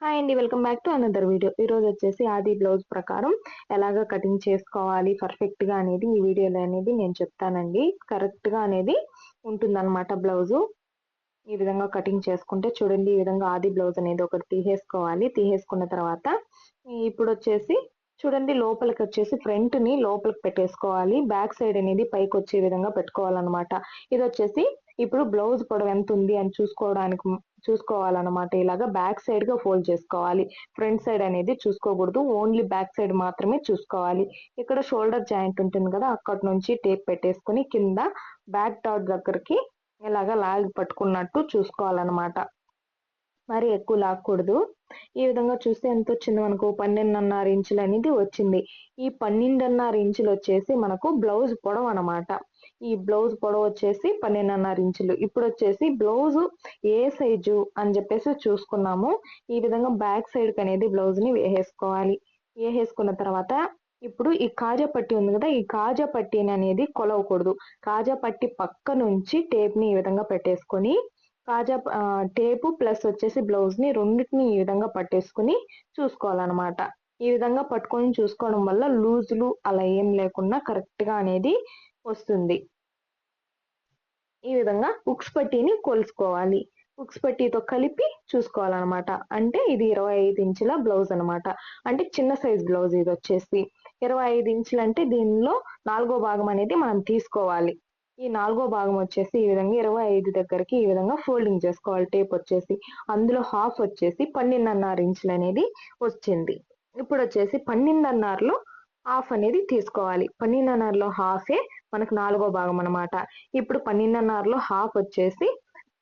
Hi అండి. Welcome back to another video. ఈరోజు వచ్చేసి ఆది బ్లౌజ్ ప్రకారం ఎలాగ కటింగ్ చేసుకోవాలి పర్ఫెక్ట్‌గా అనేది ఈ వీడియోలో అనేది నేను చెప్తానండి. కరెక్ట్‌గా అనేది ఉంటుందన్నమాట బ్లౌజు. ఈ విధంగా కటింగ్ చేసుకుంటే చూడండి, ఈ విధంగా ఆది బ్లౌజ్ అనేది ఒకటి తీసేసుకోవాలి. తీసేసుకున్న తర్వాత ఇప్పుడొచ్చేసి చూడండి, లోపలికొచ్చేసి ఫ్రంట్‌ని లోపలికి పెట్టేసుకోవాలి. బ్యాక్ సైడ్ అనేది పైకొచ్చే విధంగా పెట్టుకోవాలన్నమాట. ఇదొచ్చేసి ఇప్పుడు బ్లౌజ్ పొడవు ఎంతుంది అని చూసుకోవాలన్నమాట. ఇలాగా బ్యాక్ సైడ్‌గా ఫోల్డ్ చేసుకోవాలి. ఫ్రంట్ సైడ్ అనేది చూసుకోకూడదు. ఓన్లీ బ్యాక్ సైడ్ మాత్రమే చూసుకోవాలి. ఇక్కడ షోల్డర్ జాయింట్ ఉంటుంది కదా! అక్కడి నుంచి టేప్ పెట్టేసుకొని కింద బ్యాక్ డాట్ దగ్గరికి ఇలాగా లాగి పట్టుకున్నట్టు చూసుకోవాలన్నమాట. మరి ఎక్కువ లాక్కూడదు. ఈ విధంగా చూస్తే ఎంతొచ్చింది మనకు 12.5 ఇంచులు అనేది వచ్చింది. ఈ 12.5 ఇంచులు వచ్చేసి మనకు బ్లౌజ్ పొడవు అన్నమాట. ఈ బ్లౌజ్ పొడవు వచ్చేసి 12.5 ఇంచులు. ఇప్పుడొచ్చేసి బ్లౌజు ఏ సైజు అని చెప్పేసి చూసుకున్నాము. ఈ విధంగా బ్యాక్ సైడ్‌కి అనేది బ్లౌజ్‌ని వేసేసుకోవాలి. వేసేసుకున్న తర్వాత ఇప్పుడు ఈ కాజా పట్టీ ఉంది కదా! ఈ కాజా పట్టీని అనేది కొలవకూడదు. కాజా పట్టీ పక్క నుంచి టేప్‌ని ఈ విధంగా పెట్టేసుకొని టేపు ప్లస్ వచ్చేసి బ్లౌజ్‌ని రెండిటిని ఈ విధంగా పట్టేసుకొని చూసుకోవాలన్నమాట. ఈ విధంగా పట్టుకొని చూసుకోవడం వల్ల లూజులు అలా ఏం లేకుండా కరెక్ట్‌గా అనేది వస్తుంది. ఈ విధంగా హుక్స్ పట్టీని కొలుసుకోవాలి. హుక్స్ పట్టీతో కలిపి చూసుకోవాలన్నమాట. అంటే ఇది 25 ఇంచుల బ్లౌజ్ అన్నమాట. అంటే చిన్న సైజ్ బ్లౌజ్ ఇదొచ్చేసి. 25 ఇంచులంటే దీనిలో నాలుగో భాగం అనేది మనం తీసుకోవాలి. ఈ నాలుగో భాగం వచ్చేసి ఈ విధంగా 25 దగ్గరికి ఈ విధంగా ఫోల్డింగ్ చేసుకోవాలి టేప్ వచ్చేసి. అందులో హాఫ్ వచ్చేసి 12.5 ఇంచులు అనేది వచ్చింది. ఇప్పుడొచ్చేసి 12.5లో హాఫ్ అనేది తీసుకోవాలి. 12.5లో హాఫే మనకు నాలుగో భాగం అన్నమాట. ఇప్పుడు 12.5లో హాఫ్ వచ్చేసి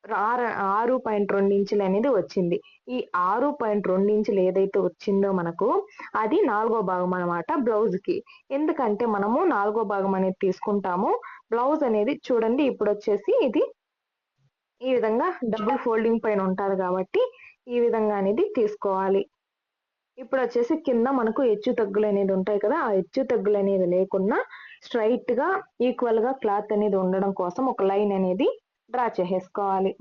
6.2 ఇంచులు అనేది వచ్చింది. ఈ 6.2 ఇంచులు ఏదైతే వచ్చిందో మనకు అది నాలుగో భాగం అన్నమాట బ్లౌజ్‌కి. ఎందుకంటే మనము నాలుగో భాగం అనేది తీసుకుంటాము. బ్లౌజ్ అనేది చూడండి, ఇప్పుడొచ్చేసి ఇది ఈ విధంగా డబుల్ ఫోల్డింగ్ పైన ఉంటది కాబట్టి ఈ విధంగా అనేది తీసుకోవాలి. ఇప్పుడొచ్చేసి కింద మనకు హెచ్చు తగ్గులు అనేది ఉంటాయి కదా! ఆ హెచ్చు తగ్గులు అనేది లేకుండా స్ట్రెయిట్‌గా ఈక్వల్‌గా క్లాత్ అనేది ఉండడం కోసం ఒక లైన్ అనేది డ్రా చేసేసుకోవాలి.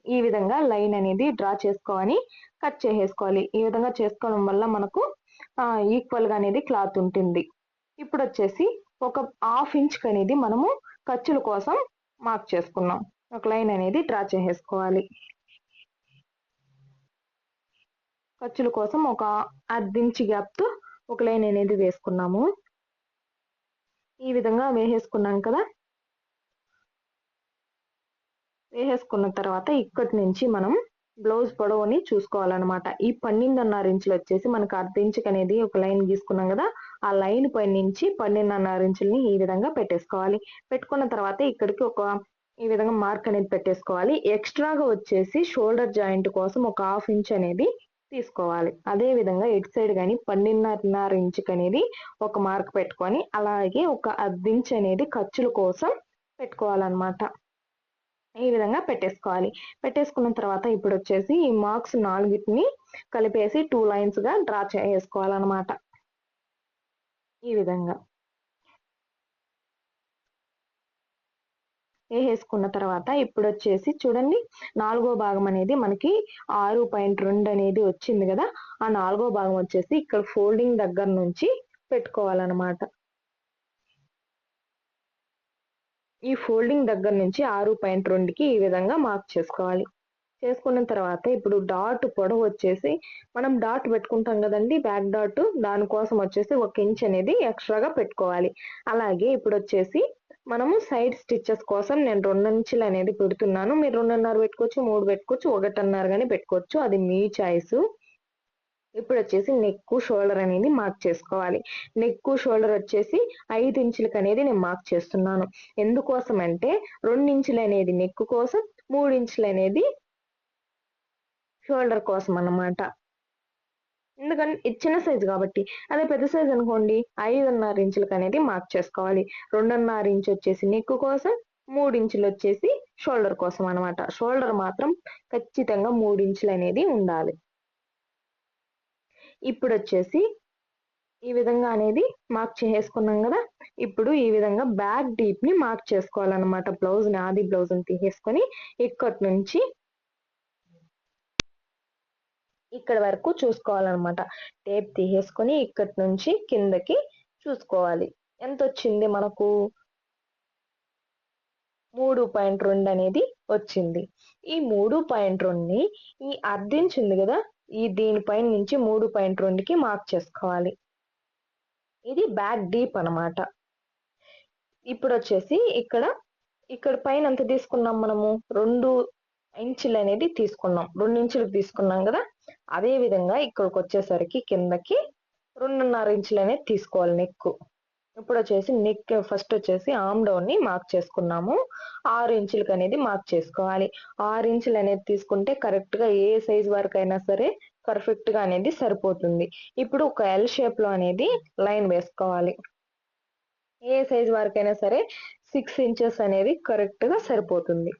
ఈ విధంగా లైన్ అనేది డ్రా చేసుకొని కట్ చేసేసుకోవాలి. ఈ విధంగా చేసుకోవడం వల్ల మనకు ఈక్వల్‌గా అనేది క్లాత్ ఉంటుంది. ఇప్పుడొచ్చేసి ఒక హాఫ్ ఇంచ్‌కి అనేది మనము ఖర్చుల కోసం మార్క్ చేసుకున్నాం. ఒక లైన్ అనేది డ్రా చేసేసుకోవాలి. ఖర్చుల కోసం ఒక అర్ధించి గ్యాప్‌తో ఒక లైన్ అనేది వేసుకున్నాము. ఈ విధంగా వేసేసుకున్నాం కదా! వేసేసుకున్న తర్వాత ఇక్కడి నుంచి మనం బ్లౌజ్ పొడవుని చూసుకోవాలన్నమాట. ఈ 12.5 ఇంచులు వచ్చేసి మనకు అర్ధించుకి అనేది ఒక లైన్ గీసుకున్నాం కదా! ఆ లైన్ పై నుంచి 12.5 ఇంచులని ఈ విధంగా పెట్టేసుకోవాలి. పెట్టుకున్న తర్వాత ఇక్కడికి ఈ విధంగా మార్క్ అనేది పెట్టేసుకోవాలి. ఎక్స్‌ట్రాగా వచ్చేసి షోల్డర్ జాయింట్ కోసం ఒక హాఫ్ ఇంచ్ అనేది తీసుకోవాలి. అదే విధంగా ఇటు సైడ్ గాని 12.5 ఇంచుకి అనేది ఒక మార్క్ పెట్టుకొని అలాగే ఒక అర్ధించ్ అనేది ఖర్చుల కోసం పెట్టుకోవాలన్నమాట. ఈ విధంగా పెట్టేసుకోవాలి. పెట్టేసుకున్న తర్వాత ఇప్పుడొచ్చేసి ఈ మార్క్స్ నాలుగిటిని కలిపేసి 2 లైన్స్‌గా డ్రా చేసేసుకోవాలన్నమాట. ఈ విధంగా. వేసేసుకున్న తర్వాత ఇప్పుడొచ్చేసి చూడండి, నాలుగో భాగం అనేది మనకి 6.2 అనేది వచ్చింది కదా! ఆ నాలుగో భాగం వచ్చేసి ఇక్కడ ఫోల్డింగ్ దగ్గర నుంచి పెట్టుకోవాలన్నమాట. ఈ ఫోల్డింగ్ దగ్గర నుంచి 6.2కి ఈ విధంగా మార్క్ చేసుకోవాలి. చేసుకున్న తర్వాత ఇప్పుడు డాట్ పొడవు వచ్చేసి మనం డాట్ పెట్టుకుంటాం కదండీ! బ్యాక్ డాట్, దానికోసం వచ్చేసి 1 ఇంచ్ అనేది ఎక్స్‌ట్రాగా పెట్టుకోవాలి. అలాగే ఇప్పుడొచ్చేసి మనము సైడ్ స్టిచెస్ కోసం నేను 2 ఇంచులు అనేది పెడుతున్నాను. మీరు 2.5 పెట్టుకోవచ్చు, 3 పెట్టుకోవచ్చు, 1.5 గాని పెట్టుకోవచ్చు. అది మీ చాయిస్. ఇప్పుడొచ్చేసి నెక్కు, షోల్డర్ అనేది మార్క్ చేసుకోవాలి. నెక్కు, షోల్డర్ వచ్చేసి 5 ఇంచులకి అనేది నేను మార్క్ చేస్తున్నాను. ఎందుకోసం అంటే 2 ఇంచులు అనేది నెక్ కోసం, 3 ఇంచులు అనేది షోల్డర్ కోసం అన్నమాట. ఎందుకంటే ఇది చిన్న సైజు కాబట్టి. అదే పెద్ద సైజు అనుకోండి 5.5 ఇంచులకి అనేది మార్క్ చేసుకోవాలి. 2.5 ఇంచ్ వచ్చేసి నెక్ కోసం, 3 ఇంచులు వచ్చేసి షోల్డర్ కోసం అన్నమాట. షోల్డర్ మాత్రం ఖచ్చితంగా 3 ఇంచులు అనేది ఉండాలి. ఇప్పుడొచ్చేసి ఈ విధంగా అనేది మార్క్ చేసేసుకున్నాం కదా! ఇప్పుడు ఈ విధంగా బ్యాక్ డీప్‌ని మార్క్ చేసుకోవాలన్నమాట. బ్లౌజ్‌ని ఆది బ్లౌజ్‌ని తీసేసుకొని ఇక్కడి నుంచి ఇక్కడ వరకు చూసుకోవాలన్నమాట. టేప్ తీసేసుకొని ఇక్కడి నుంచి కిందకి చూసుకోవాలి. ఎంత వచ్చింది మనకు? 3.2 అనేది వచ్చింది. ఈ 3.2ని ఈ అర్ధించి ఉంది కదా, ఈ దీనిపైన నుంచి 3.2కి మార్క్ చేసుకోవాలి. ఇది బ్యాక్ డీప్ అన్నమాట. ఇప్పుడు వచ్చేసి ఇక్కడ పైన ఎంత తీసుకున్నాం మనము? 2 ఇంచులు అనేది తీసుకున్నాం. 2 ఇంచులు తీసుకున్నాం కదా, అదే విధంగా ఇక్కడికి వచ్చేసరికి కిందకి 2.5 ఇంచులు అనేది తీసుకోవాలి నెక్. ఇప్పుడు వచ్చేసి నెక్ ఫస్ట్ వచ్చేసి ఆర్మ్ డౌన్ ని మార్క్ చేసుకున్నాము. 6 ఇంచులకు అనేది మార్క్ చేసుకోవాలి. 6 ఇంచులు అనేది తీసుకుంటే కరెక్ట్ గా ఏ సైజ్ వరకు అయినా సరే పర్ఫెక్ట్ గా అనేది సరిపోతుంది. ఇప్పుడు ఒక ఎల్ షేప్ లో అనేది లైన్ వేసుకోవాలి. ఏ సైజ్ వరకైనా సరే 6 ఇంచెస్ అనేది కరెక్ట్ గా సరిపోతుంది.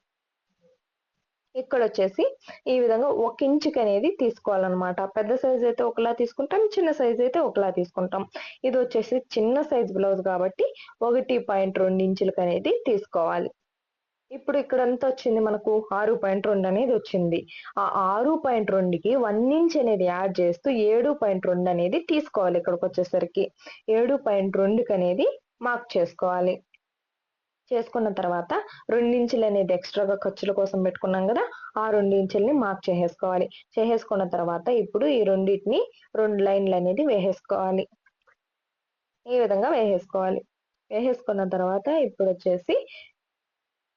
ఇక్కడ వచ్చేసి ఈ విధంగా 1 ఇంచుకి అనేది తీసుకోవాలన్నమాట. పెద్ద సైజ్ అయితే ఒకలా తీసుకుంటాం, చిన్న సైజ్ అయితే ఒకలా తీసుకుంటాం. ఇది వచ్చేసి చిన్న సైజ్ బ్లౌజ్ కాబట్టి 1.2 ఇంచులకు అనేది తీసుకోవాలి. ఇప్పుడు ఇక్కడ ఎంత వచ్చింది మనకు? 6.2 అనేది వచ్చింది. ఆ 6.2కి 1 ఇంచ్ అనేది యాడ్ చేస్తూ 7.2 అనేది తీసుకోవాలి. ఇక్కడికి వచ్చేసరికి 7.2కి అనేది మార్క్ చేసుకోవాలి. చేసుకున్న తర్వాత 2 ఇంచులు అనేది ఎక్స్ట్రాగా ఖర్చుల కోసం పెట్టుకున్నాం కదా, ఆ 2 ఇంచుల్ని మార్క్ చేసేసుకోవాలి. చేసేసుకున్న తర్వాత ఇప్పుడు ఈ రెండింటిని 2 లైన్లు అనేది వేసేసుకోవాలి. ఈ విధంగా వేసేసుకోవాలి. వేసేసుకున్న తర్వాత ఇప్పుడు వచ్చేసి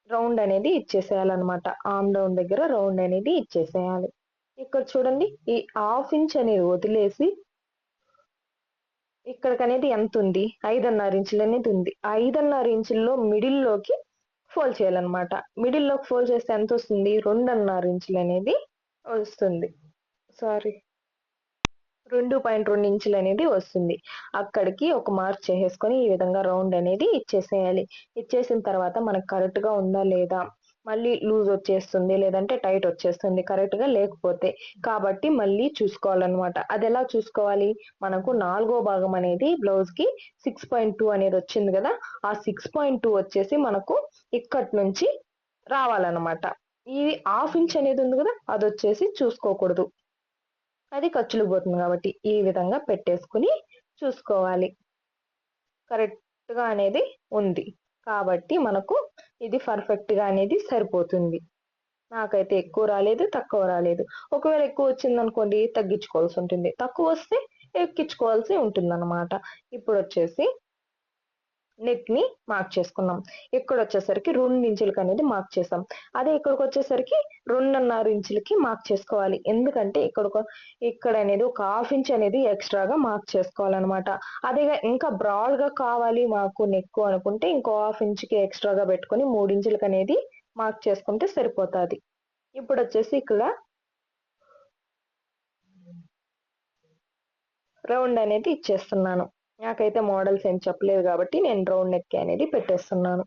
రౌండ్ అనేది ఇచ్చేసేయాలన్నమాట. ఆర్మ్ డౌన్ దగ్గర రౌండ్ అనేది ఇచ్చేసేయాలి. ఇక్కడ చూడండి, ఈ 1/2 ఇంచ్ అనేది వదిలేసి ఇక్కడికనేది ఎంత ఉంది? 5.5 ఇంచులు అనేది ఉంది. 5.5 ఇంచుల్లో మిడిల్ లోకి ఫోల్డ్ చేయాలన్నమాట. మిడిల్ లోకి ఫోల్డ్ చేస్తే ఎంత వస్తుంది? 2.5 ఇంచులు అనేది వస్తుంది. సారీ, 2.2 ఇంచులు అనేది వస్తుంది. అక్కడికి ఒక మార్క్ చేసేసుకొని ఈ విధంగా రౌండ్ అనేది ఇచ్చేసేయాలి. ఇచ్చేసిన తర్వాత మనకు కరెక్ట్ గా ఉందా లేదా, మళ్ళీ లూజ్ వచ్చేస్తుంది, లేదంటే టైట్ వచ్చేస్తుంది కరెక్ట్ గా లేకపోతే. కాబట్టి మళ్ళీ చూసుకోవాలన్నమాట. అది ఎలా చూసుకోవాలి? మనకు 4వ భాగం అనేది బ్లౌజ్ కి 6.2 అనేది వచ్చింది కదా, ఆ 6.2 వచ్చేసి మనకు ఇక్కడి నుంచి రావాలన్నమాట. ఈ 1/2 ఇంచ్ అనేది ఉంది కదా, అది వచ్చేసి చూసుకోకూడదు, అది ఖర్చులకు పోతుంది. కాబట్టి ఈ విధంగా పెట్టేసుకుని చూసుకోవాలి. కరెక్ట్ గా అనేది ఉంది కాబట్టి మనకు ఇది పర్ఫెక్ట్ గా అనేది సరిపోతుంది. నాకైతే ఎక్కువ రాలేదు, తక్కువ రాలేదు. ఒకవేళ ఎక్కువ వచ్చింది అనుకోండి తగ్గించుకోవాల్సి ఉంటుంది, తక్కువ వస్తే ఎక్కించుకోవాల్సి ఉంటుంది అన్నమాట. ఇప్పుడు వచ్చేసి నెక్ ని మార్క్ చేసుకున్నాం. ఇక్కడ వచ్చేసరికి 2 ఇంచులకు అనేది మార్క్ చేసాం. అదే ఇక్కడికి వచ్చేసరికి 2.5 ఇంచులకి మార్క్ చేసుకోవాలి. ఎందుకంటే ఇక్కడ అనేది ఒక 1/2 ఇంచ్ అనేది ఎక్స్ట్రాగా మార్క్ చేసుకోవాలన్నమాట. అదే ఇంకా బ్రాడ్ గా కావాలి మాకు నెక్ అనుకుంటే ఇంకో 1/2 ఇంచుకి ఎక్స్ట్రాగా పెట్టుకొని 3 ఇంచులకు అనేది మార్క్ చేసుకుంటే సరిపోతుంది. ఇప్పుడు వచ్చేసి ఇక్కడ రౌండ్ అనేది ఇచ్చేస్తున్నాను. నాకైతే మోడల్స్ ఏం చెప్పలేదు కాబట్టి నేను రౌండ్ నెక్ అనేది పెట్టేస్తున్నాను.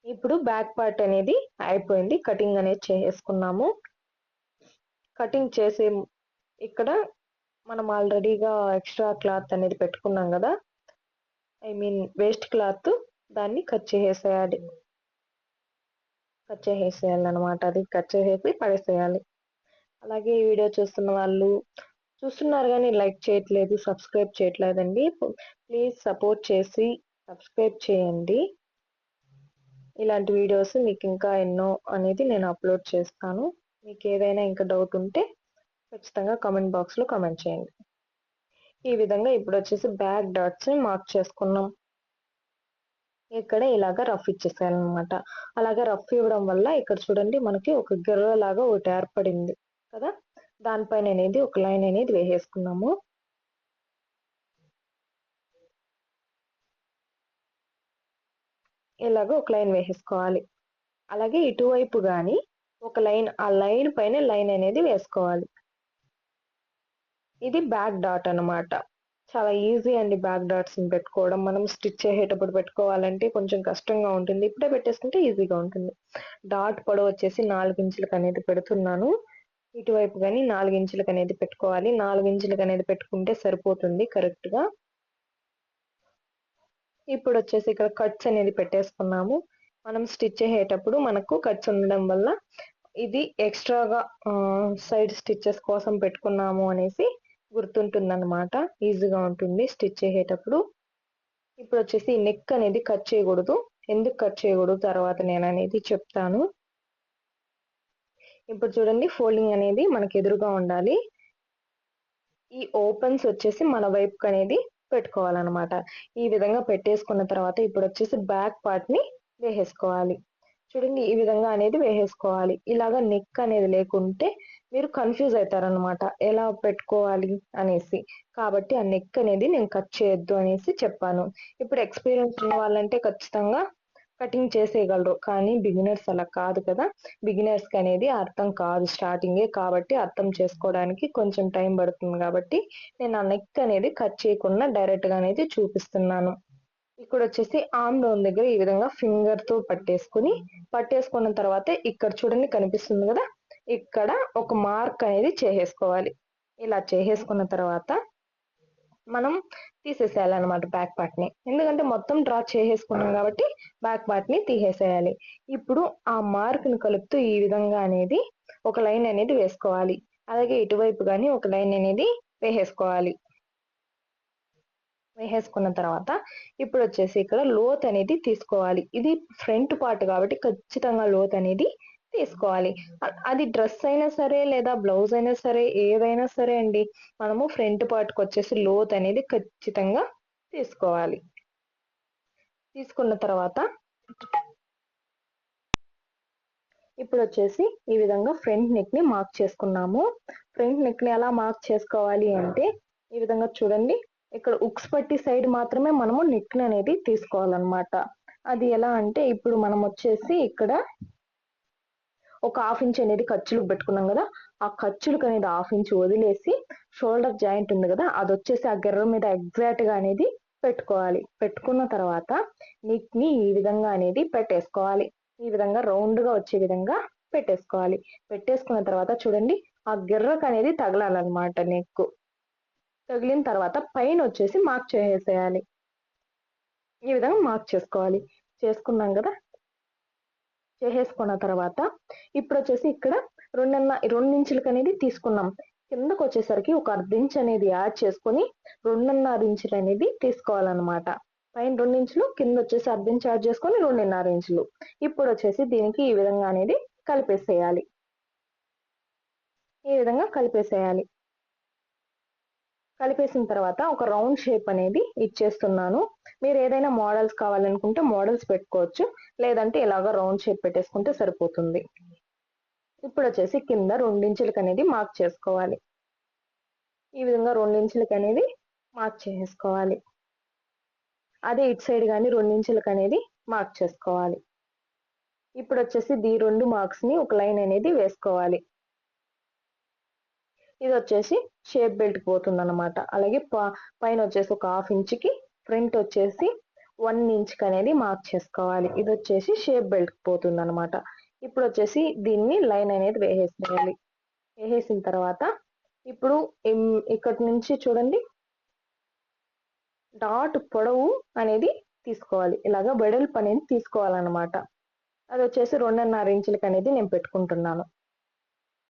ఇప్పుడు బ్యాక్ పార్ట్ అనేది అయిపోయింది. కటింగ్ అనేది చేసేసుకున్నాము. కటింగ్ చేసే ఇక్కడ మనం ఆల్రెడీగా ఎక్స్ట్రా క్లాత్ అనేది పెట్టుకున్నాం కదా, ఐ మీన్ వేస్ట్ క్లాత్, దాన్ని కట్ చేసేయాలి. కట్ చేసేయాలన్నమాట. అది కట్ చేసేసి పడేసేయాలి. అలాగే ఈ వీడియో చూస్తున్నారు కానీ లైక్ చేయట్లేదు, సబ్స్క్రైబ్ చేయట్లేదండి. ప్లీజ్ సపోర్ట్ చేసి సబ్స్క్రైబ్ చేయండి. ఇలాంటి వీడియోస్ మీకు ఇంకా ఎన్నో అనేది నేను అప్లోడ్ చేస్తాను. మీకు ఏదైనా ఇంకా డౌట్ ఉంటే ఖచ్చితంగా కామెంట్ బాక్స్ లో కామెంట్ చేయండి. ఈ విధంగా ఇప్పుడు వచ్చేసి బ్యాక్ డాట్స్ ని మార్క్ చేసుకున్నాం. ఇక్కడ ఇలాగా రఫ్ ఇచ్చేసానమాట. అలాగా రఫ్ ఇవ్వడం వల్ల ఇక్కడ చూడండి మనకి ఒక గిర్ర లాగా ఒకటి ఏర్పడింది కదా, దానిపైన అనేది ఒక లైన్ అనేది వేసేసుకున్నాము. ఇలాగ ఒక లైన్ వేసేసుకోవాలి. అలాగే ఇటువైపు గాని ఒక లైన్, ఆ లైన్ పైన లైన్ అనేది వేసుకోవాలి. ఇది బ్యాక్ డాట్ అన్నమాట. చాలా ఈజీ అండి బ్యాక్ డాట్స్ ని పెట్టుకోవడం. మనం స్టిచ్ చేసేటప్పుడు పెట్టుకోవాలంటే కొంచెం కష్టంగా ఉంటుంది, ఇప్పుడే పెట్టేసుకుంటే ఈజీగా ఉంటుంది. డాట్ పొడవు వచ్చేసి 4 ఇంచులకు అనేది పెడుతున్నాను. ఇటువైపు కానీ 4 ఇంచులకు అనేది పెట్టుకోవాలి. 4 ఇంచులకు అనేది పెట్టుకుంటే సరిపోతుంది కరెక్ట్ గా. ఇప్పుడు వచ్చేసి ఇక్కడ కట్స్ అనేది పెట్టేసుకున్నాము. మనం స్టిచ్ చేసేటప్పుడు మనకు కట్స్ ఉండడం వల్ల ఇది ఎక్స్ట్రాగా సైడ్ స్టిచెస్ కోసం పెట్టుకున్నాము అనేసి గుర్తుంటుందన్నమాట. ఈజీగా ఉంటుంది స్టిచ్ చేసేటప్పుడు. ఇప్పుడు వచ్చేసి నెక్ అనేది కట్ చేయకూడదు. ఎందుకు కట్ చేయకూడదు తర్వాత నేను అనేది చెప్తాను. ఇప్పుడు చూడండి, ఫోల్డింగ్ అనేది మనకి ఎదురుగా ఉండాలి. ఈ ఓపెన్స్ వచ్చేసి మన వైపుకి అనేది పెట్టుకోవాలన్నమాట. ఈ విధంగా పెట్టేసుకున్న తర్వాత ఇప్పుడు వచ్చేసి బ్యాక్ పార్ట్ ని వేసేసుకోవాలి. చూడండి, ఈ విధంగా అనేది వేసేసుకోవాలి. ఇలాగా నెక్ అనేది లేకుంటే మీరు కన్ఫ్యూజ్ అవుతారనమాట, ఎలా పెట్టుకోవాలి అనేసి. కాబట్టి ఆ నెక్ అనేది నేను కట్ చేయొద్దు అనేసి చెప్పాను. ఇప్పుడు ఎక్స్పీరియన్స్ ఉన్న వాళ్ళంటే ఖచ్చితంగా కటింగ్ చేసేయగలరు. కానీ బిగినర్స్ అలా కాదు కదా. బిగినర్స్ కి అనేది అర్థం కాదు స్టార్టింగే, కాబట్టి అర్థం చేసుకోవడానికి కొంచెం టైం పడుతుంది. కాబట్టి నేను ఆ నెక్ అనేది కట్ చేయకుండా డైరెక్ట్ గా అనేది చూపిస్తున్నాను. ఇక్కడ వచ్చేసి ఆర్మ్ డౌన్ దగ్గర ఈ విధంగా ఫింగర్ తో పట్టేసుకున్న తర్వాత ఇక్కడ చూడండి కనిపిస్తుంది కదా, ఇక్కడ ఒక మార్క్ అనేది చేసేసుకోవాలి. ఇలా చేసేసుకున్న తర్వాత మనం తీసేసేయాలన్నమాట బ్యాక్ పార్ట్ ని. ఎందుకంటే మొత్తం డ్రా చేసేసుకున్నాం కాబట్టి బ్యాక్ పార్ట్ ని తీసేసేయాలి. ఇప్పుడు ఆ మార్క్ ని కలుపుతూ ఈ విధంగా అనేది ఒక లైన్ అనేది వేసుకోవాలి. అలాగే ఇటువైపు గాని ఒక లైన్ అనేది వేసేసుకోవాలి. వేసేసుకున్న తర్వాత ఇప్పుడు వచ్చేసి ఇక్కడ లోత్ అనేది తీసుకోవాలి. ఇది ఫ్రంట్ పార్ట్ కాబట్టి ఖచ్చితంగా లోత్ అనేది తీసుకోవాలి. అది డ్రెస్ అయినా సరే లేదా బ్లౌజ్ అయినా సరే ఏదైనా సరే అండి, మనము ఫ్రంట్ పార్ట్ కి వచ్చేసి లోత్ అనేది ఖచ్చితంగా తీసుకోవాలి. తీసుకున్న తర్వాత ఇప్పుడు వచ్చేసి ఈ విధంగా ఫ్రంట్ నెక్ ని మార్క్ చేసుకున్నాము. ఫ్రంట్ నెక్ ని ఎలా మార్క్ చేసుకోవాలి అంటే ఈ విధంగా చూడండి, ఇక్కడ ఉక్స్ పట్టి సైడ్ మాత్రమే మనము నెక్ అనేది తీసుకోవాలన్నమాట. అది ఎలా అంటే ఇప్పుడు మనం వచ్చేసి ఇక్కడ ఒక హాఫ్ ఇంచ్ అనేది ఖర్చులకు పెట్టుకున్నాం కదా, ఆ ఖర్చులకు అనేది హాఫ్ ఇంచ్ వదిలేసి షోల్డర్ జాయింట్ ఉంది కదా, అది వచ్చేసి ఆ గెర్ర మీద ఎగ్జాక్ట్ గా అనేది పెట్టుకోవాలి. పెట్టుకున్న తర్వాత నెక్ ని ఈ విధంగా అనేది పెట్టేసుకోవాలి. ఈ విధంగా రౌండ్ గా వచ్చే విధంగా పెట్టేసుకోవాలి. పెట్టేసుకున్న తర్వాత చూడండి, ఆ గిర్రకు అనేది తగలాలన్నమాట. నెక్ తగిలిన తర్వాత పైన వచ్చేసి మార్క్ చేసేయాలి. ఈ విధంగా మార్క్ చేసుకోవాలి. చేసుకున్నాం కదా, చేసేసుకున్న తర్వాత ఇప్పుడు వచ్చేసి ఇక్కడ 2 ఇంచులకు అనేది తీసుకున్నాం. కిందకు వచ్చేసరికి ఒక అర్ధించ్ అనేది యాడ్ చేసుకొని 2.5 ఇంచులు అనేది తీసుకోవాలన్నమాట. పైన 2 ఇంచులు, కింద వచ్చేసి అర్ధించ్ యాడ్ చేసుకొని 2.5 ఇంచులు. ఇప్పుడు వచ్చేసి దీనికి ఈ విధంగా అనేది కలిపేసేయాలి. ఈ విధంగా కలిపేసేయాలి. కలిపేసిన తర్వాత ఒక రౌండ్ షేప్ అనేది ఇచ్చేస్తున్నాను. మీరు ఏదైనా మోడల్స్ కావాలనుకుంటే మోడల్స్ పెట్టుకోవచ్చు, లేదంటే ఇలాగ రౌండ్ షేప్ పెట్టేసుకుంటే సరిపోతుంది. ఇప్పుడు వచ్చేసి కింద 2 ఇంచులకు అనేది మార్క్ చేసుకోవాలి. ఈ విధంగా 2 ఇంచులకు అనేది మార్క్ చేసుకోవాలి. అదే ఇటు సైడ్ కానీ 2 ఇంచులకు అనేది మార్క్ చేసుకోవాలి. ఇప్పుడు వచ్చేసి ఈ 2 మార్క్స్ ని ఒక లైన్ అనేది వేసుకోవాలి. ఇది వచ్చేసి షేప్ బెల్ట్ కి పోతుంది అనమాట. అలాగే పైన వచ్చేసి ఒక హాఫ్ ఇంచ్ కి, ఫ్రంట్ వచ్చేసి 1 ఇంచ్ కి అనేది మార్క్ చేసుకోవాలి. ఇది వచ్చేసి షేప్ బెల్ట్ కి పోతుంది అనమాట. ఇప్పుడు వచ్చేసి దీన్ని లైన్ అనేది వేసేసేయాలి. వేసేసిన తర్వాత ఇప్పుడు ఇక్కడ నుంచి చూడండి, డాట్ పొడవు అనేది తీసుకోవాలి. ఇలాగా వెడల్పు అనేది తీసుకోవాలన్నమాట. అది వచ్చేసి 2.5 ఇంచులకు అనేది నేను పెట్టుకుంటున్నాను.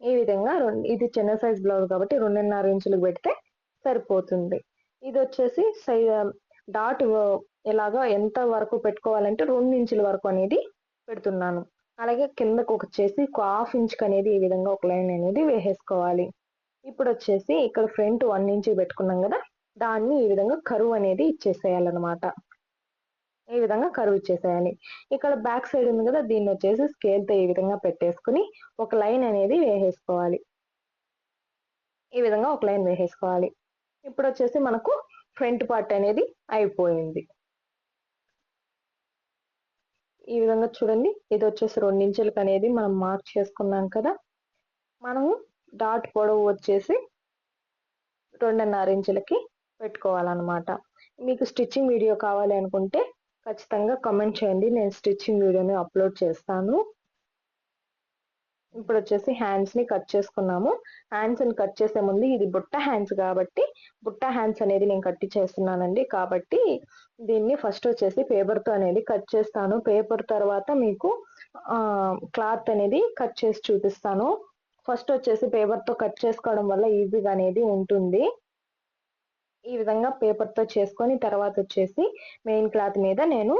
ఈ విధంగా ఇది చిన్న సైజ్ బ్లౌజ్ కాబట్టి 2.5 ఇంచులకు పెడితే సరిపోతుంది. ఇది వచ్చేసి డాట్ ఇలాగా ఎంత వరకు పెట్టుకోవాలంటే 2 ఇంచుల వరకు అనేది పెడుతున్నాను. అలాగే కిందకు వచ్చేసి ఒక హాఫ్ ఇంచ్ అనేది ఈ విధంగా ఒక లైన్ అనేది వేసేసుకోవాలి. ఇప్పుడు వచ్చేసి ఇక్కడ ఫ్రంట్ 1 ఇంచ్ పెట్టుకున్నాం కదా, దాన్ని ఈ విధంగా కరువు అనేది ఇచ్చేసేయాలన్నమాట. ఈ విధంగా కరువు ఇచ్చేసేయాలి. ఇక్కడ బ్యాక్ సైడ్ ఉంది కదా, దీన్ని వచ్చేసి స్కేల్ తో ఈ విధంగా పెట్టేసుకుని ఒక లైన్ అనేది వేసేసుకోవాలి. ఈ విధంగా ఒక లైన్ వేసేసుకోవాలి. ఇప్పుడు వచ్చేసి మనకు ఫ్రంట్ పార్ట్ అనేది అయిపోయింది. ఈ విధంగా చూడండి, ఇది వచ్చేసి 2 ఇంచులకు అనేది మనం మార్క్ చేసుకున్నాం కదా. మనము డాట్ పొడవు వచ్చేసి 2.5 ఇంచులకి పెట్టుకోవాలన్నమాట. మీకు స్టిచ్చింగ్ వీడియో కావాలి అనుకుంటే ఖచ్చితంగా కామెంట్ చేయండి, నేను స్టిచ్చింగ్ వీడియోని అప్లోడ్ చేస్తాను. ఇప్పుడు వచ్చేసి హ్యాండ్స్ ని కట్ చేసుకున్నాము. హ్యాండ్స్ ని కట్ చేసే ముందు ఇది బుట్ట హ్యాండ్స్ కాబట్టి బుట్ట హ్యాండ్స్ అనేది నేను కట్ చేస్తున్నానండి. కాబట్టి దీన్ని ఫస్ట్ వచ్చేసి పేపర్ తో అనేది కట్ చేస్తాను. పేపర్ తర్వాత మీకు క్లాత్ అనేది కట్ చేసి చూపిస్తాను. ఫస్ట్ వచ్చేసి పేపర్ తో కట్ చేసుకోవడం వల్ల ఈజీగా అనేది ఉంటుంది. ఈ విధంగా పేపర్ తో చేసుకొని తర్వాత వచ్చేసి మెయిన్ క్లాత్ మీద నేను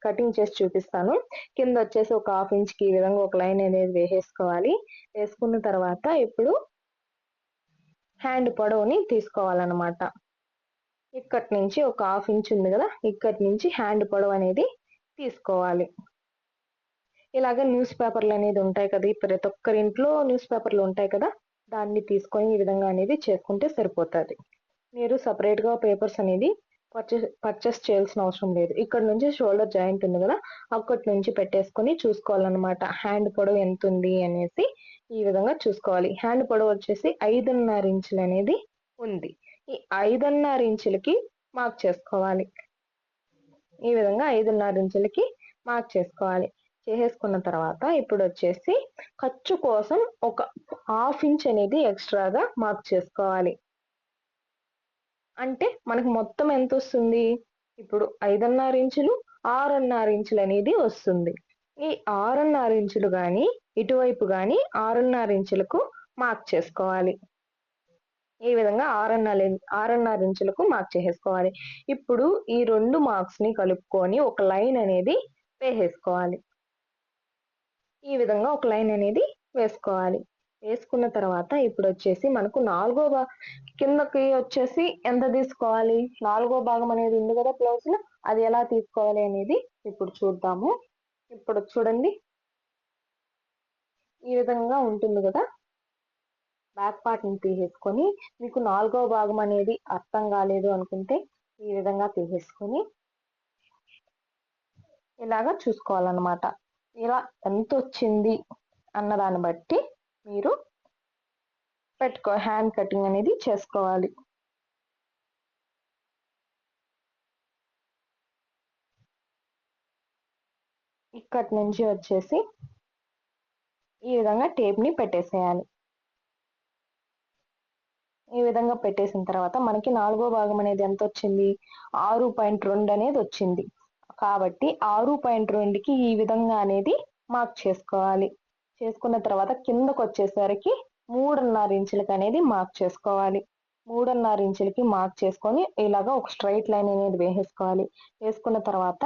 కటింగ్ చేసి చూపిస్తాను. కింద వచ్చేసి ఒక 1/2 ఇంచ్‌కి ఈ విధంగా ఒక లైన్ అనేది వేసేసుకోవాలి. వేసుకున్న తర్వాత ఇప్పుడు హ్యాండ్ పొడవుని తీసుకోవాలన్నమాట. ఇక్కడి నుంచి ఒక 1/2 ఇంచ్ ఉంది కదా, ఇక్కడి నుంచి హ్యాండ్ పొడవు అనేది తీసుకోవాలి. ఇలాగ న్యూస్ పేపర్లు అనేది ఉంటాయి కదా, ప్రతి ఒక్కరి ఇంట్లో న్యూస్ పేపర్లు ఉంటాయి కదా, దాన్ని తీసుకొని ఈ విధంగా అనేది చేసుకుంటే సరిపోతుంది. మీరు సపరేట్ గా పేపర్స్ అనేది పర్చేస్ చేయాల్సిన అవసరం లేదు. ఇక్కడ నుంచి షోల్డర్ జాయింట్ ఉంది కదా, అక్కడి నుంచి పెట్టేసుకొని చూసుకోవాలన్నమాట. హ్యాండ్ పొడవు ఎంత ఉంది అనేసి ఈ విధంగా చూసుకోవాలి. హ్యాండ్ పొడవు వచ్చేసి 5.5 ఇంచులు అనేది ఉంది. ఈ 5.5 ఇంచులకి మార్క్ చేసుకోవాలి. ఈ విధంగా 5.5 ఇంచులకి మార్క్ చేసుకోవాలి. చేసేసుకున్న తర్వాత ఇప్పుడు వచ్చేసి ఖర్చు కోసం ఒక 1/2 ఇంచ్ అనేది ఎక్స్ట్రాగా మార్క్ చేసుకోవాలి. అంటే మనకు మొత్తం ఎంత వస్తుంది? ఇప్పుడు 5.5 ఇంచులు 6.5 ఇంచులు అనేది వస్తుంది. ఈ 6.5 ఇంచులు కానీ ఇటువైపు కానీ 6.5 ఇంచులకు మార్క్ చేసుకోవాలి. ఈ విధంగా 6.5 ఇంచులకు మార్క్ చేసేసుకోవాలి. ఇప్పుడు ఈ 2 మార్క్స్ ని కలుపుకొని ఒక లైన్ అనేది వేసేసుకోవాలి. ఈ విధంగా ఒక లైన్ అనేది వేసుకోవాలి. వేసుకున్న తర్వాత ఇప్పుడు వచ్చేసి మనకు కిందకి వచ్చేసి ఎంత తీసుకోవాలి? 4వ భాగం అనేది ఉంది కదా బ్లౌజ్ లో, అది ఎలా తీసుకోవాలి అనేది ఇప్పుడు చూద్దాము. ఇప్పుడు చూడండి, ఈ విధంగా ఉంటుంది కదా. బ్యాక్ పార్ట్ ని తీసేసుకొని, మీకు 4వ భాగం అనేది అర్థం కాలేదు అనుకుంటే ఈ విధంగా తీసేసుకొని ఇలాగా చూసుకోవాలన్నమాట. ఇలా ఎంత వచ్చింది అన్న దాన్ని బట్టి మీరు హ్యాండ్ కటింగ్ అనేది చేసుకోవాలి. ఇక్కడి నుంచి వచ్చేసి ఈ విధంగా టేప్ ని పెట్టేసేయాలి. ఈ విధంగా పెట్టేసిన తర్వాత మనకి 4వ భాగం అనేది ఎంత వచ్చింది? 6.2 అనేది వచ్చింది. కాబట్టి 6.2కి ఈ విధంగా అనేది మార్క్ చేసుకోవాలి. చేసుకున్న తర్వాత కిందకు వచ్చేసరికి 3.5 ఇంచులకి అనేది మార్క్ చేసుకోవాలి. 3.5 ఇంచులకి మార్క్ చేసుకొని ఇలాగా ఒక స్ట్రైట్ లైన్ అనేది వేసేసుకోవాలి. వేసుకున్న తర్వాత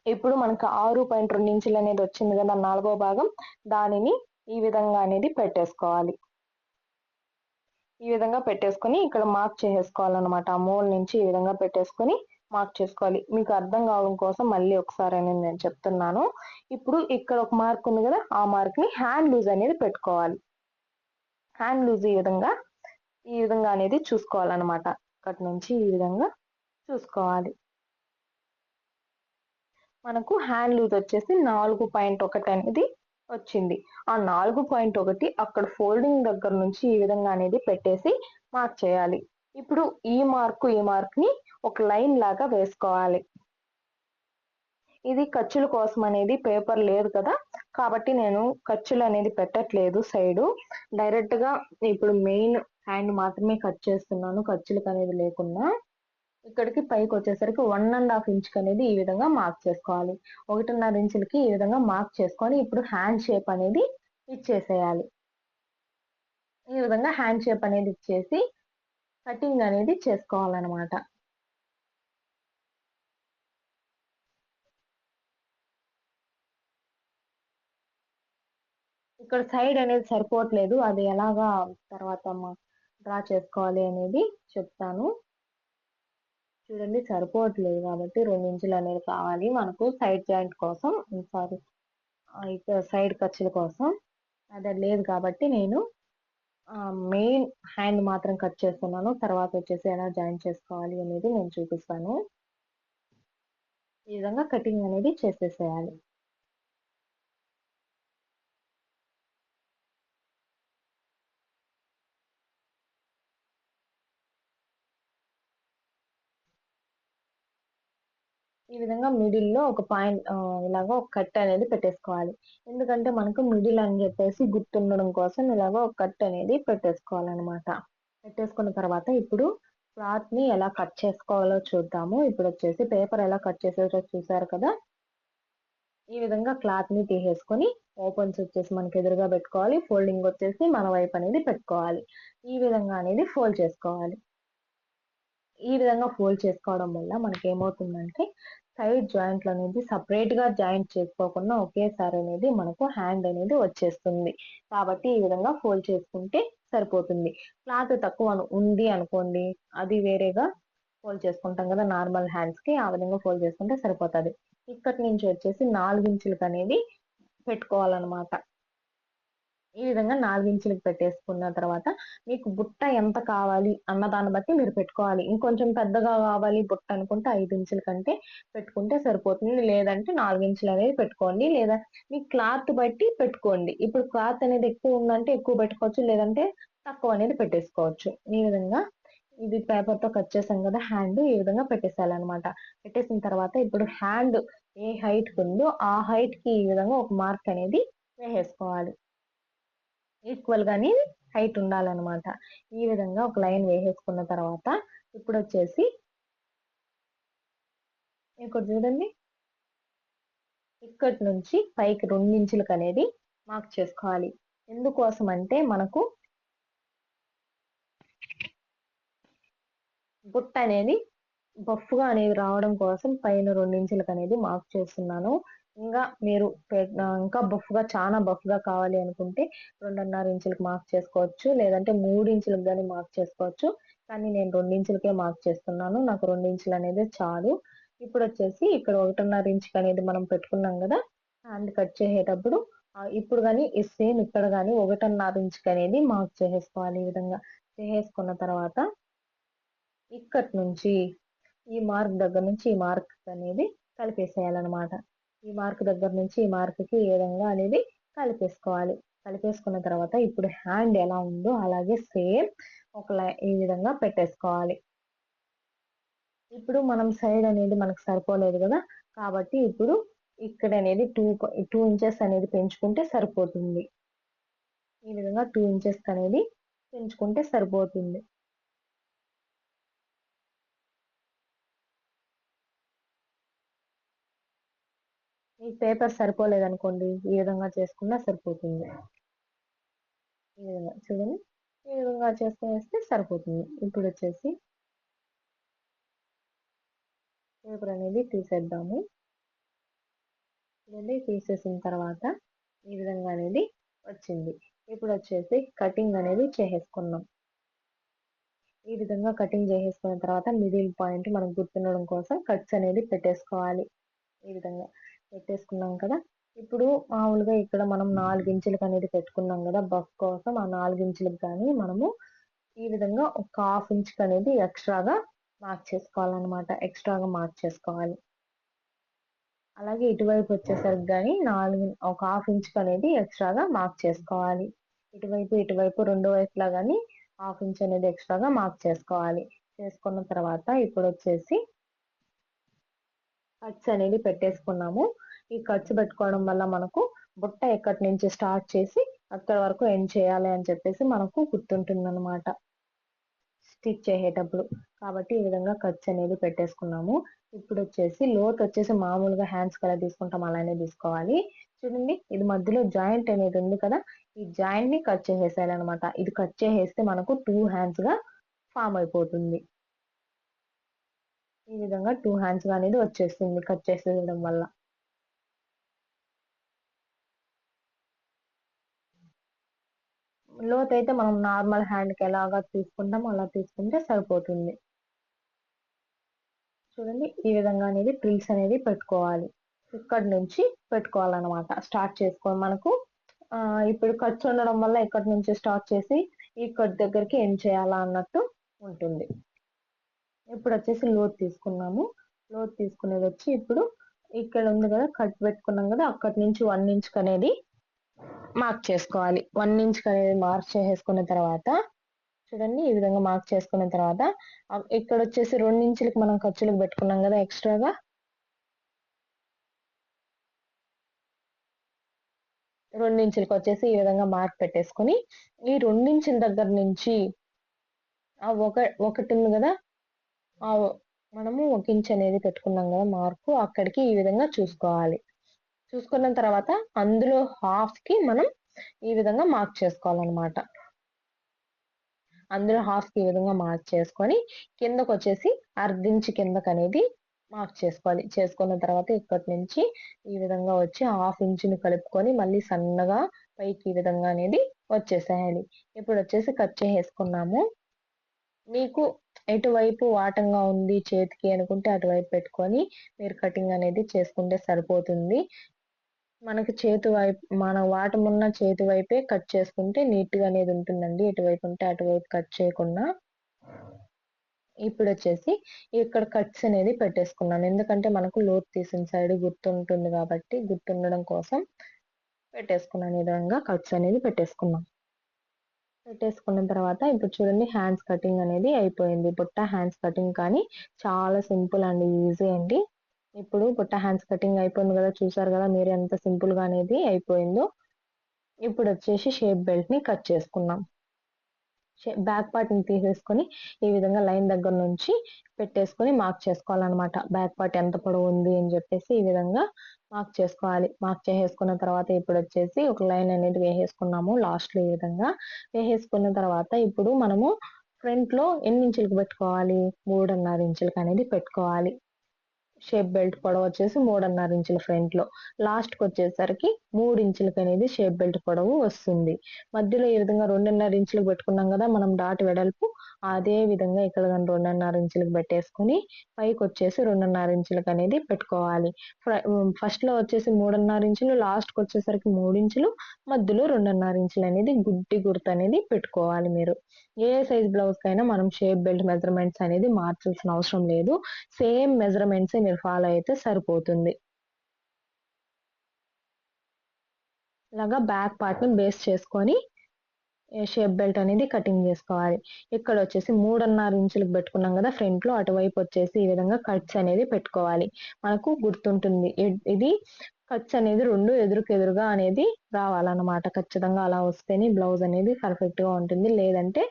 ఇప్పుడు మనకు 6.2 ఇంచులు అనేది వచ్చింది కదా 4వ భాగం, దానిని ఈ విధంగా అనేది పెట్టేసుకోవాలి. ఈ విధంగా పెట్టేసుకొని ఇక్కడ మార్క్ చేసేసుకోవాలన్నమాట. ఆ మూల నుంచి ఈ విధంగా పెట్టేసుకొని మార్క్ చేసుకోవాలి. మీకు అర్థం కావడం కోసం మళ్ళీ ఒకసారి అనేది నేను చెప్తున్నాను. ఇప్పుడు ఇక్కడ ఒక మార్క్ ఉంది కదా, ఆ మార్క్ ని హ్యాండ్ లూజ్ అనేది పెట్టుకోవాలి. హ్యాండ్ లూజ్ ఈ విధంగా అనేది చూసుకోవాలన్నమాట. అక్కడి నుంచి ఈ విధంగా చూసుకోవాలి. మనకు హ్యాండ్ లూజ్ వచ్చేసి 4.1 అనేది వచ్చింది. ఆ 4.1 అక్కడ ఫోల్డింగ్ దగ్గర నుంచి ఈ విధంగా అనేది పెట్టేసి మార్క్ చేయాలి. ఇప్పుడు ఈ మార్క్ ని ఒక లైన్ లాగా వేసుకోవాలి. ఇది ఖర్చుల కోసం అనేది పేపర్ లేదు కదా, కాబట్టి నేను ఖర్చులు అనేది పెట్టట్లేదు సైడు. డైరెక్ట్ గా ఇప్పుడు మెయిన్ హ్యాండ్ మాత్రమే కట్ చేస్తున్నాను, ఖర్చులకు అనేది లేకుండా. ఇక్కడికి పైకి వచ్చేసరికి 1.5 ఇంచ్ అనేది ఈ విధంగా మార్క్ చేసుకోవాలి. 1.5 ఇంచులకి ఈ విధంగా మార్క్ చేసుకొని ఇప్పుడు హ్యాండ్ షేప్ అనేది ఇచ్చేసేయాలి. ఈ విధంగా హ్యాండ్ షేప్ అనేది ఇచ్చేసి కటింగ్ అనేది చేసుకోవాలన్నమాట. ఇక్కడ సైడ్ అనేది సరిపోవట్లేదు, అది ఎలాగా తర్వాత డ్రా చేసుకోవాలి అనేది చెప్తాను. చూడండి, సరిపోవట్లేదు కాబట్టి 2 ఇంచులు అనేది కావాలి మనకు సైడ్ జాయింట్ కోసం, సైడ్ ఖర్చుల కోసం. అది లేదు కాబట్టి నేను మెయిన్ హ్యాండ్ మాత్రం కట్ చేస్తున్నాను. తర్వాత వచ్చేసి ఎలా జాయిన్ చేసుకోవాలి అనేది నేను చూపిస్తాను. ఈ విధంగా కటింగ్ అనేది చేసేసేయాలి. ఈ విధంగా మిడిల్‌లో ఒక పాయింట్ ఇలాగ ఒక కట్ అనేది పెట్టేసుకోవాలి. ఎందుకంటే మనకు మిడిల్ అని చెప్పేసి గుర్తుండడం కోసం ఇలాగ ఒక కట్ అనేది పెట్టేసుకోవాలనమాట. పెట్టేసుకున్న తర్వాత ఇప్పుడు క్లాత్‌ని ఎలా కట్ చేసుకోవాలో చూద్దాము. ఇప్పుడొచ్చేసి పేపర్ ఎలా కట్ చేసేదో చూసారు కదా! ఈ విధంగా క్లాత్‌ని తీసేసుకొని ఓపెన్స్ వచ్చేసి మనకు ఎదురుగా పెట్టుకోవాలి. ఫోల్డింగ్ వచ్చేసి మన వైపు అనేది పెట్టుకోవాలి. ఈ విధంగా అనేది ఫోల్డ్ చేసుకోవాలి. ఈ విధంగా ఫోల్డ్ చేసుకోవడం వల్ల మనకేమవుతుందంటే సైడ్ జాయింట్లు అనేది సెపరేట్‌గా జాయింట్ చేసుకోకుండా ఒకేసారి అనేది మనకు హ్యాండ్ అనేది వచ్చేస్తుంది. కాబట్టి ఈ విధంగా ఫోల్డ్ చేసుకుంటే సరిపోతుంది. క్లాత్ తక్కువ ఉంది అనుకోండి, అది వేరేగా ఫోల్డ్ చేసుకుంటాం కదా! నార్మల్ హ్యాండ్స్‌కి ఆ విధంగా ఫోల్డ్ చేసుకుంటే సరిపోతది. ఇక్కడి నుంచి వచ్చేసి 4 ఇంచులకనేది పెట్టుకోవాలనమాట. ఈ విధంగా 4 ఇంచులకి పెట్టేసుకున్న తర్వాత మీకు బుట్ట ఎంత కావాలి అన్న దాన్ని బట్టి మీరు పెట్టుకోవాలి. ఇంకొంచెం పెద్దగా కావాలి బుట్ట అనుకుంటే 5 ఇంచుల కంటే పెట్టుకుంటే సరిపోతుంది. లేదంటే 4 ఇంచులనేది పెట్టుకోండి. లేదా మీ క్లాత్ బట్టి పెట్టుకోండి. ఇప్పుడు క్లాత్ అనేది ఎక్కువ ఉందంటే ఎక్కువ పెట్టుకోవచ్చు. లేదంటే తక్కువ అనేది పెట్టేసుకోవచ్చు. ఈ విధంగా ఇది పేపర్‌తో కట్ చేసాం కదా! హ్యాండ్ ఈ విధంగా పెట్టేసేయాలనమాట. పెట్టేసిన తర్వాత ఇప్పుడు హ్యాండ్ ఏ హైట్‌కుందో ఆ హైట్‌కి ఈ విధంగా ఒక మార్క్ అనేది వేసేసుకోవాలి. ఈక్వల్‌గానే హైట్ ఉండాలనమాట. ఈ విధంగా ఒక లైన్ వేసేసుకున్న తర్వాత ఇప్పుడొచ్చేసి ఇక్కడ చూడండి. ఇక్కడి నుంచి పైకి 2 ఇంచులకనేది మార్క్ చేసుకోవాలి. ఎందుకోసం అంటే మనకు బుట్ట అనేది బఫ్‌గా అనేది రావడం కోసం పైన 2 ఇంచులకనేది మార్క్ చేస్తున్నాను. మీరు ఇంకా చానా బఫ్‌గా కావాలి అనుకుంటే 2.5 ఇంచులకి మార్క్ చేసుకోవచ్చు. లేదంటే 3 ఇంచులకు గాని మార్క్ చేసుకోవచ్చు. కానీ నేను 2 ఇంచులకే మార్క్ చేస్తున్నాను. నాకు 2 ఇంచులనేదే చాలు. ఇప్పుడొచ్చేసి ఇక్కడ 1.5 ఇంచుకనేది మనం పెట్టుకున్నాం గదా! హ్యాండ్ కట్ చేసేటప్పుడు ఇప్పుడు గాని సేమ్ ఇక్కడ గాని 1.5 ఇంచుకనేది మార్క్ చేసేసుకోవాలి. ఈ విధంగా చేసేసుకున్న తర్వాత ఇక్కడి నుంచి ఈ మార్క్ దగ్గర నుంచి ఈ మార్క్ అనేది కలిపేసేయాలనమాట. ఈ మార్క్ దగ్గర నుంచి ఈ మార్క్‌కి ఈ విధంగా అనేది కలిపేసుకోవాలి. కలిపేసుకున్న తర్వాత ఇప్పుడు హ్యాండ్ ఎలా ఉందో అలాగే సేమ్ ఈ విధంగా పెట్టేసుకోవాలి. ఇప్పుడు మనం సైడ్ అనేది మనకు సరిపోలేదు గదా! కాబట్టి ఇప్పుడు ఇక్కడనేది 2 ఇంచెస్ అనేది పెంచుకుంటే సరిపోతుంది. ఈ విధంగా 2 ఇంచెస్ అనేది పెంచుకుంటే సరిపోతుంది. మీకు పేపర్ సరిపోలేదనుకోండి, ఈ విధంగా చేసుకున్నా సరిపోతుంది. ఈ విధంగా చూడండి. ఈ విధంగా చేసుకొనేస్తే సరిపోతుంది. ఇప్పుడొచ్చేసి పేపర్ అనేది తీసేద్దాము. చూడండి తీసేసిన తర్వాత ఈ విధంగా అనేది వచ్చింది. ఇప్పుడొచ్చేసి కటింగ్ అనేది చేసేసుకుందాం. ఈ విధంగా కటింగ్ చేసేసుకున్న తర్వాత మిడిల్ పాయింట్ మనకు గుర్తుండడం కోసం కట్స్ అనేది పెట్టేసుకోవాలి. ఈ విధంగా పెట్టేసుకున్నాం కదా! ఇప్పుడు మామూలుగా ఇక్కడ మనం 4 ఇంచులకి అనేది పెట్టుకున్నాం కదా! బఫ్ కోసం ఆ 4 ఇంచులకి గాని మనము ఈ విధంగా ఒక హాఫ్ ఇంచ్‌కి అనేది ఎక్స్‌ట్రాగా మార్క్ చేసుకోవాలనమాట. ఎక్స్‌ట్రాగా మార్క్ చేసుకోవాలి. అలాగే ఇటువైపు వచ్చేసరికి గాని ఒక హాఫ్ ఇంచ్‌కి అనేది ఎక్స్‌ట్రాగా మార్క్ చేసుకోవాలి. ఇటువైపు 2 వైపులా గాని హాఫ్ ఇంచ్ అనేది ఎక్స్‌ట్రాగా మార్క్ చేసుకోవాలి. చేసుకున్న తర్వాత ఇప్పుడొచ్చేసి కట్స్ అనేది పెట్టేసుకున్నాము. ఈ కట్స్ పెట్టుకోవడం వల్ల మనకు బుట్ట ఎక్కడి నుంచి స్టార్ట్ చేసి అక్కడి వరకు ఎండ్ చేయాలి అని చెప్పేసి మనకు గుర్తుంటుందన్నమాట స్టిచ్ చేసేటప్పుడు. కాబట్టి ఈ విధంగా కట్స్ అనేది పెట్టేసుకున్నాము. ఇప్పుడొచ్చేసి లోతొచ్చేసి మామూలుగా హ్యాండ్స్‌కి ఎలా తీసుకుంటామో అలానే తీసుకోవాలి. చూడండి ఇది మధ్యలో జాయింట్ అనేది ఉంది కదా! ఈ జాయింట్‌ని కట్ చేసేసేయాలన్నమాట. ఇది కట్ చేసేస్తే మనకు 2 హ్యాండ్స్‌గా ఫార్మ్ అయిపోతుంది. ఈ విధంగా 2 హ్యాండ్స్‌గా అనేది వచ్చేస్తుంది కట్ చేసేయడం వల్ల. లోతైతే మనం నార్మల్ హ్యాండ్‌కి ఎలాగా తీసుకుంటామో అలా తీసుకుంటే సరిపోతుంది. చూడండి ఈ విధంగా అనేది ఫ్రిల్స్ అనేది పెట్టుకోవాలి. ఇక్కడి నుంచి పెట్టుకోవాలనమాట. స్టార్ట్ చేసుకోవాలి. మనకు ఇప్పుడు ఖర్చు ఉండడం వల్ల ఇక్కడి నుంచి స్టార్ట్ చేసి ఇక్కడి దగ్గరికి ఎండ్ చేయాలా అన్నట్టు ఉంటుంది. ఇప్పుడొచ్చేసి లోతు తీసుకున్నాము. లోతు తీసుకునేదొచ్చి ఇప్పుడు ఇక్కడ ఉంది కదా! కట్ పెట్టుకున్నాం కదా! అక్కడి నుంచి 1 ఇంచ్‌కనేది మార్క్ చేసుకోవాలి. 1 ఇంచ్‌కనేది మార్క్ చేసేసుకున్న తర్వాత చూడండి ఈ విధంగా మార్క్ చేసుకున్న తర్వాత ఇక్కడొచ్చేసి 2 ఇంచులకి మనం ఖర్చులకు పెట్టుకున్నాం కదా! ఎక్స్‌ట్రాగా 2 ఇంచులకి వచ్చేసి ఈ విధంగా మార్క్ పెట్టేసుకొని ఈ 2 ఇంచుల దగ్గర నుంచి ఒకటి ఉంది కదా, ఆ మనము 1 ఇంచ్ అనేది పెట్టుకున్నాం కదా మార్కు, అక్కడికి ఈ విధంగా చూసుకోవాలి. చూసుకున్న తర్వాత అందులో హాఫ్ కి మనం ఈ విధంగా మార్క్ చేసుకోవాలన్నమాట. అందులో హాఫ్ కి ఈ విధంగా మార్క్ చేసుకొని కిందకు వచ్చేసి అర్ధించి కిందకు అనేది మార్క్ చేసుకోవాలి. చేసుకున్న తర్వాత ఇక్కడి నుంచి ఈ విధంగా వచ్చి హాఫ్ ఇంచుని కలుపుకొని మళ్ళీ సన్నగా పైకి ఈ విధంగా అనేది వచ్చేసేయాలి. ఇప్పుడు వచ్చేసి కట్ చేసేసుకున్నాము. మీకు ఎటువైపు వాటంగా ఉంది చేతికి అనుకుంటే అటువైపు పెట్టుకొని మీరు కటింగ్ అనేది చేసుకుంటే సరిపోతుంది. మనకి చేతి వైపు మన వాటమున్న చేతి వైపే కట్ చేసుకుంటే నీట్‌గా అనేది ఉంటుందండి. ఎటువైపు ఉంటే అటువైపు కట్ చేయకుండా. ఇప్పుడొచ్చేసి ఇక్కడ కట్స్ అనేది పెట్టేసుకున్నాను. ఎందుకంటే మనకు లోతు తీసిన సైడ్ గుర్తుంటుంది కాబట్టి గుర్తుండడం కోసం పెట్టేసుకున్నాను. ఈ విధంగా కట్స్ అనేది పెట్టేసుకున్నాం. పెట్టేసుకున్న తర్వాత ఇప్పుడు చూడండి హ్యాండ్స్ కటింగ్ అనేది అయిపోయింది. బుట్ట హ్యాండ్స్ కటింగ్ కానీ చాలా సింపుల్ అండ్ ఈజీ అండి. ఇప్పుడు బుట్ట హ్యాండ్స్ కటింగ్ అయిపోయింది కదా, చూసారు కదా మీరు ఎంత సింపుల్ గా అనేది అయిపోయిందో. ఇప్పుడు వచ్చేసి షేప్ బెల్ట్ ని కట్ చేసుకున్నాం. బ్యాక్ పార్ట్ ని తీసేసుకొని ఈ విధంగా లైన్ దగ్గర నుంచి పెట్టేసుకొని మార్క్ చేసుకోవాలన్నమాట. బ్యాక్ పార్ట్ ఎంత పొడవు ఉంది అని చెప్పేసి ఈ విధంగా మార్క్ చేసుకోవాలి. మార్క్ చేసేసుకున్న తర్వాత ఇప్పుడు వచ్చేసి ఒక లైన్ అనేది వేసేసుకున్నాము లాస్ట్ లో ఈ విధంగా. వేసేసుకున్న తర్వాత ఇప్పుడు మనము ఫ్రంట్ లో ఎన్ని ఇంచులకు పెట్టుకోవాలి, 3.5 ఇంచులకు అనేది పెట్టుకోవాలి. షేప్ బెల్ట్ పొడవు వచ్చేసి 3.5 ఇంచుల ఫ్రంట్ లో, లాస్ట్ కి వచ్చేసరికి 3 ఇంచులకి అనేది షేప్ బెల్ట్ పొడవు వస్తుంది. మధ్యలో ఈ విధంగా 2.5 ఇంచులకు పెట్టుకున్నాం కదా మనం డాట్ వెడల్పు, అదే విధంగా ఇక్కడ 2.5 ఇంచులకు పెట్టేసుకొని పైకి వచ్చేసి 2.5 ఇంచులకు అనేది పెట్టుకోవాలి. ఫస్ట్ లో వచ్చేసి 3.5 ఇంచులు, లాస్ట్ కి వచ్చేసరికి 3 ఇంచులు, మధ్యలో 2.5 ఇంచులు అనేది గుడ్డి గుర్తు అనేది పెట్టుకోవాలి. మీరు ఏ సైజ్ బ్లౌజ్ కైనా మనం షేప్ బెల్ట్ మెజర్మెంట్స్ అనేది మార్చాల్సిన అవసరం లేదు. సేమ్ మెజర్మెంట్స్ మీరు ఫాలో అయితే సరిపోతుంది. ఇలాగా బ్యాక్ పార్ట్ ని బేస్ చేసుకొని షేప్ బెల్ట్ అనేది కటింగ్ చేసుకోవాలి. ఇక్కడ వచ్చేసి 3.5 ఇంచులకు పెట్టుకున్నాం కదా ఫ్రంట్ లో, అటువైపు వచ్చేసి ఈ విధంగా కట్స్ అనేది పెట్టుకోవాలి. మనకు గుర్తుంటుంది ఇది కట్స్ అనేది 2 ఎదురుగా అనేది రావాలన్నమాట. ఖచ్చితంగా అలా వస్తేనే బ్లౌజ్ అనేది పర్ఫెక్ట్ గా ఉంటుంది, లేదంటే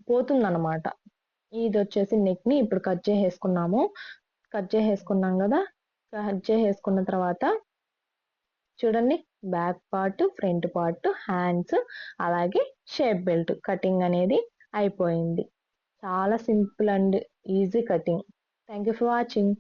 పోతుందన్నమాట. ఇది వచ్చేసి నెక్ ని ఇప్పుడు కట్ చేసేసుకున్నాము. కట్ చేసేసుకున్నాం కదా, కట్ చేసేసుకున్న తర్వాత చూడండి back part, front part, hands, అలాగే షేప్ బెల్ట్ కటింగ్ అనేది అయిపోయింది. చాలా simple and easy cutting. Thank you for watching.